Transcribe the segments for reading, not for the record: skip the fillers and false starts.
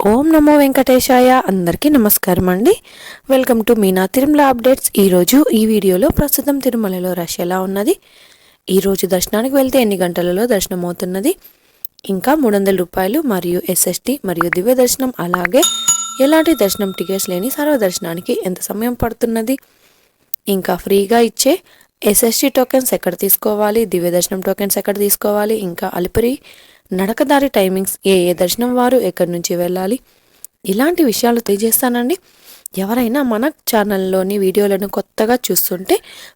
ఓం నమో వెంకటేశాయ. అందరికీ నమస్కారం అండి. Welcome to Meena Tirumala updates. ఈరోజు ఈ వీడియోలో ప్రస్తుతం తిరుమలలో రష్ ఎలా ఉన్నది, ఈరోజు దర్శనానికి వెళ్తే ఎన్ని గంటలలో దర్శనం అవుతున్నది, ఇంకా 300 రూపాయలు మరియు ఎస్ఎస్టీ మరియు దివ్య దర్శనం, అలాగే ఎలాంటి దర్శనం టికెట్స్ లేని సర్వదర్శనానికి ఎంత సమయం పడుతున్నది, ఇంకా ఫ్రీగా ఇచ్చే ఎస్ఎస్టీ టోకెన్స్ ఎక్కడ తీసుకోవాలి, దివ్య దర్శనం టోకెన్స్ ఎక్కడ తీసుకోవాలి, ఇంకా అలిపిరి నడకదారి టైమింగ్స్, ఏ దర్శనం వారు ఎక్కడి నుంచి వెళ్ళాలి, ఇలాంటి విషయాలు తెలియజేస్తానండి. ఎవరైనా మన ఛానల్లోని వీడియోలను కొత్తగా చూస్తుంటే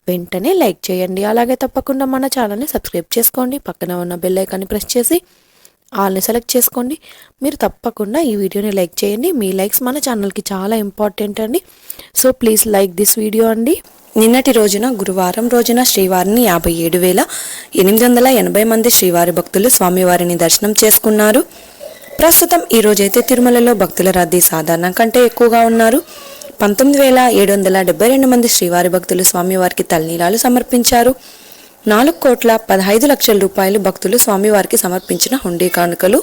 వెంటనే లైక్ చేయండి. అలాగే తప్పకుండా మన ఛానల్ని సబ్స్క్రైబ్ చేసుకోండి. పక్కన ఉన్న బెల్ ఐకాన్ని ప్రెస్ చేసి ఆల్ని సెలెక్ట్ చేసుకోండి. మీరు తప్పకుండా ఈ వీడియోని లైక్ చేయండి. మీ లైక్స్ మన ఛానల్కి చాలా ఇంపార్టెంట్ అండి. So please like this video అండి. నిన్నటి రోజున గురువారం రోజున శ్రీవారిని 57,880 మంది శ్రీవారి భక్తులు స్వామివారిని దర్శనం చేసుకున్నారు. ప్రస్తుతం ఈ రోజైతే తిరుమలలో భక్తుల రద్దీ సాధారణం కంటే ఎక్కువగా ఉన్నారు. 19,772 మంది శ్రీవారి భక్తులు స్వామివారికి తలనీలాలు సమర్పించారు. 4,15,00,000 రూపాయలు భక్తులు స్వామివారికి సమర్పించిన హుండీ కానుకలు.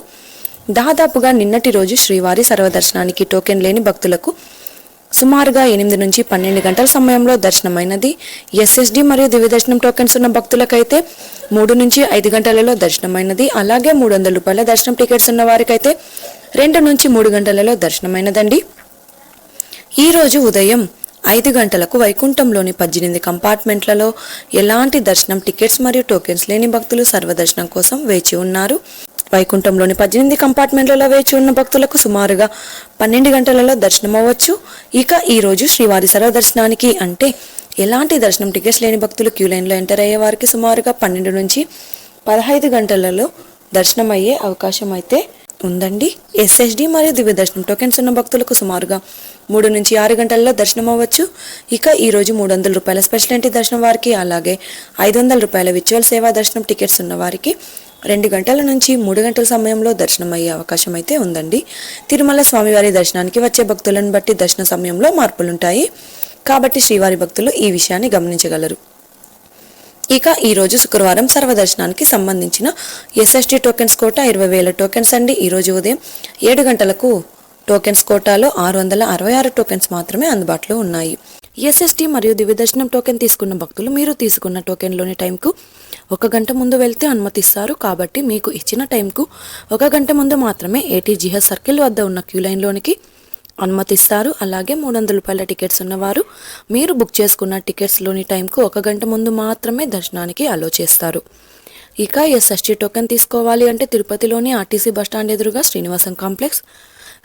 దాదాపుగా నిన్నటి రోజు శ్రీవారి సర్వదర్శనానికి టోకెన్ లేని భక్తులకు సుమారుగా 8 నుంచి 12 గంటల సమయంలో దర్శనమైనది. ఎస్ఎస్డి మరియు దివ్య దర్శనం టోకెన్స్ ఉన్న భక్తులకైతే 3 నుంచి 5 గంటలలో దర్శనమైనది. అలాగే 300 రూపాయల దర్శనం టికెట్స్ ఉన్న వారికైతే 2 నుంచి 3 గంటలలో దర్శనమైనదండి. ఈ రోజు ఉదయం 5 గంటలకు వైకుంఠంలోని 18 కంపార్ట్మెంట్లలో ఎలాంటి దర్శనం టికెట్స్ మరియు టోకెన్స్ లేని భక్తులు సర్వదర్శనం కోసం వేచి ఉన్నారు. వైకుంఠంలోని 18 కంపార్ట్మెంట్లలో వేచి ఉన్న భక్తులకు సుమారుగా 12 గంటలలో దర్శనం అవ్వచ్చు. ఇక ఈ రోజు శ్రీవారి సర్వదర్శనానికి అంటే ఎలాంటి దర్శనం టికెట్స్ లేని భక్తులు క్యూ లైన్లో ఎంటర్ అయ్యే వారికి సుమారుగా 12 నుంచి 15 గంటలలో దర్శనం అయ్యే అవకాశం అయితే ఉందండి. ఎస్ఎస్డి మరియు దివ్య దర్శనం టోకెన్స్ ఉన్న భక్తులకు సుమారుగా 3 నుంచి 6 గంటలలో దర్శనం అవ్వచ్చు. ఇక ఈ రోజు 300 రూపాయల స్పెషల్ ఎంట్రీ దర్శనం వారికి, అలాగే 500 రూపాయల విచువల్ సేవా దర్శనం టికెట్స్ ఉన్న వారికి 2 గంటల నుంచి 3 గంటల సమయంలో దర్శనం అయ్యే అవకాశం అయితే ఉందండి. తిరుమల స్వామివారి దర్శనానికి వచ్చే భక్తులను బట్టి దర్శన సమయంలో మార్పులుంటాయి కాబట్టి శ్రీవారి భక్తులు ఈ విషయాన్ని గమనించగలరు. ఇక ఈ రోజు శుక్రవారం సర్వదర్శనానికి సంబంధించిన ఎస్ఎస్టీ టోకెన్స్ కోటా 20,000 టోకెన్స్ అండి. ఈ రోజు ఉదయం 7 గంటలకు టోకెన్స్ కోటాలో 666 టోకెన్స్ మాత్రమే అందుబాటులో ఉన్నాయి. ఎస్ఎస్టీ మరియు దివ్య దర్శనం టోకెన్ తీసుకున్న భక్తులు మీరు తీసుకున్న టోకెన్లోని టైంకు 1 గంట ముందు వెళ్తే అనుమతిస్తారు. కాబట్టి మీకు ఇచ్చిన టైంకు 1 గంట ముందు మాత్రమే ఏటీజీహెచ్ సర్కిల్ వద్ద ఉన్న క్యూ లైన్లోనికి అనుమతిస్తారు. అలాగే 300 రూపాయల టికెట్స్ ఉన్నవారు మీరు బుక్ చేసుకున్న టికెట్స్లోని టైంకు 1 గంట ముందు మాత్రమే దర్శనానికి అలో చేస్తారు. ఇక ఎస్ఎస్టీ టోకెన్ తీసుకోవాలి అంటే తిరుపతిలోని ఆర్టీసీ బస్టాండ్ ఎదురుగా శ్రీనివాసం కాంప్లెక్స్,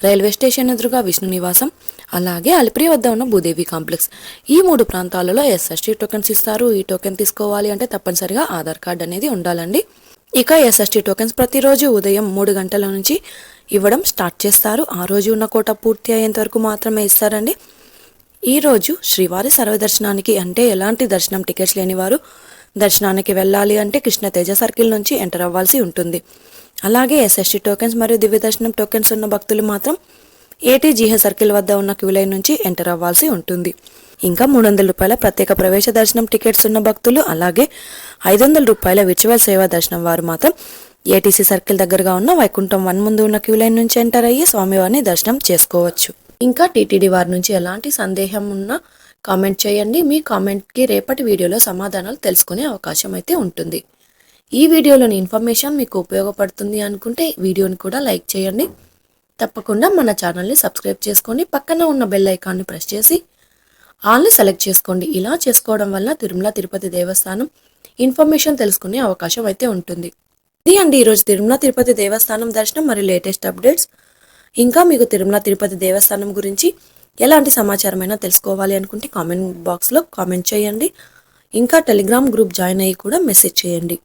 రైల్వే స్టేషన్ ఎదురుగా విష్ణు నివాసం, అలాగే అలిపిరి వద్ద ఉన్న భూదేవి కాంప్లెక్స్, ఈ 3 ప్రాంతాలలో ఎస్ఎస్టీ టోకెన్స్ ఇస్తారు. ఈ టోకెన్ తీసుకోవాలి అంటే తప్పనిసరిగా ఆధార్ కార్డ్ అనేది ఉండాలండి. ఇక ఎస్ఎస్టీ టోకెన్స్ ప్రతిరోజు ఉదయం 3 గంటల నుంచి ఇవ్వడం స్టార్ట్ చేస్తారు. ఆ రోజు ఉన్న కోట పూర్తి అయ్యేంత వరకు మాత్రమే ఇస్తారండి. ఈ రోజు శ్రీవారి సర్వదర్శనానికి అంటే ఎలాంటి దర్శనం టికెట్స్ లేని వారు దర్శనానికి వెళ్ళాలి అంటే కృష్ణతేజ సర్కిల్ నుంచి ఎంటర్ అవ్వాల్సి ఉంటుంది. అలాగే ఎస్ఎస్టీ టోకెన్స్ మరియు దివ్య దర్శనం టోకెన్స్ ఉన్న భక్తులు మాత్రం ఏటీజీహెచ్ సర్కిల్ వద్ద ఉన్న క్యూ లైన్ నుంచి ఎంటర్ అవ్వాల్సి ఉంటుంది. ఇంకా 300 రూపాయల ప్రత్యేక ప్రవేశ దర్శనం టికెట్స్ ఉన్న భక్తులు, అలాగే 500 రూపాయల విర్చువల్ సేవా దర్శనం వారు మాత్రం ఏటీసీ సర్కిల్ దగ్గరగా ఉన్న వైకుంఠం 1 ముందు ఉన్న క్యూ లైన్ నుంచి ఎంటర్ అయ్యి స్వామివారిని దర్శనం చేసుకోవచ్చు. ఇంకా టీటీడీ వారి నుంచి ఎలాంటి సందేహం ఉన్నా కామెంట్ చేయండి. మీ కామెంట్కి రేపటి వీడియోలో సమాధానాలు తెలుసుకునే అవకాశం అయితే ఉంటుంది. ఈ వీడియోలోని ఇన్ఫర్మేషన్ మీకు ఉపయోగపడుతుంది అనుకుంటే వీడియోని కూడా లైక్ చేయండి. తప్పకుండా మన ఛానల్ని సబ్స్క్రైబ్ చేసుకోండి. పక్కన ఉన్న బెల్ ఐకాన్ని ప్రెస్ చేసి ఆల్ని సెలెక్ట్ చేసుకోండి. ఇలా చేసుకోవడం వల్ల తిరుమల తిరుపతి దేవస్థానం ఇన్ఫర్మేషన్ తెలుసుకునే అవకాశం అయితే ఉంటుంది. ఇది అండి ఈరోజు తిరుమల తిరుపతి దేవస్థానం దర్శనం మరియు లేటెస్ట్ అప్డేట్స్. ఇంకా మీకు తిరుమల తిరుపతి దేవస్థానం గురించి ఎలాంటి సమాచారం అయినా తెలుసుకోవాలి అనుకుంటే కామెంట్ బాక్స్లో కామెంట్ చేయండి. ఇంకా టెలిగ్రామ్ గ్రూప్ జాయిన్ అయ్యి కూడా మెసేజ్ చేయండి.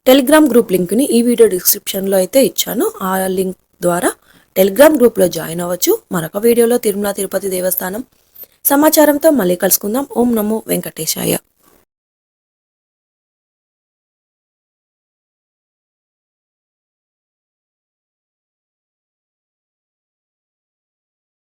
టెలిగ్రామ్ గ్రూప్ లింక్ని ఈ వీడియో డిస్క్రిప్షన్లో అయితే ఇచ్చాను. ఆ లింక్ ద్వారా టెలిగ్రామ్ గ్రూప్లో జాయిన్ అవ్వచ్చు. మరొక వీడియోలో తిరుమల తిరుపతి దేవస్థానం సమాచారంతో మళ్ళీ కలుసుకుందాం. ఓం నమో వెంకటేశాయ.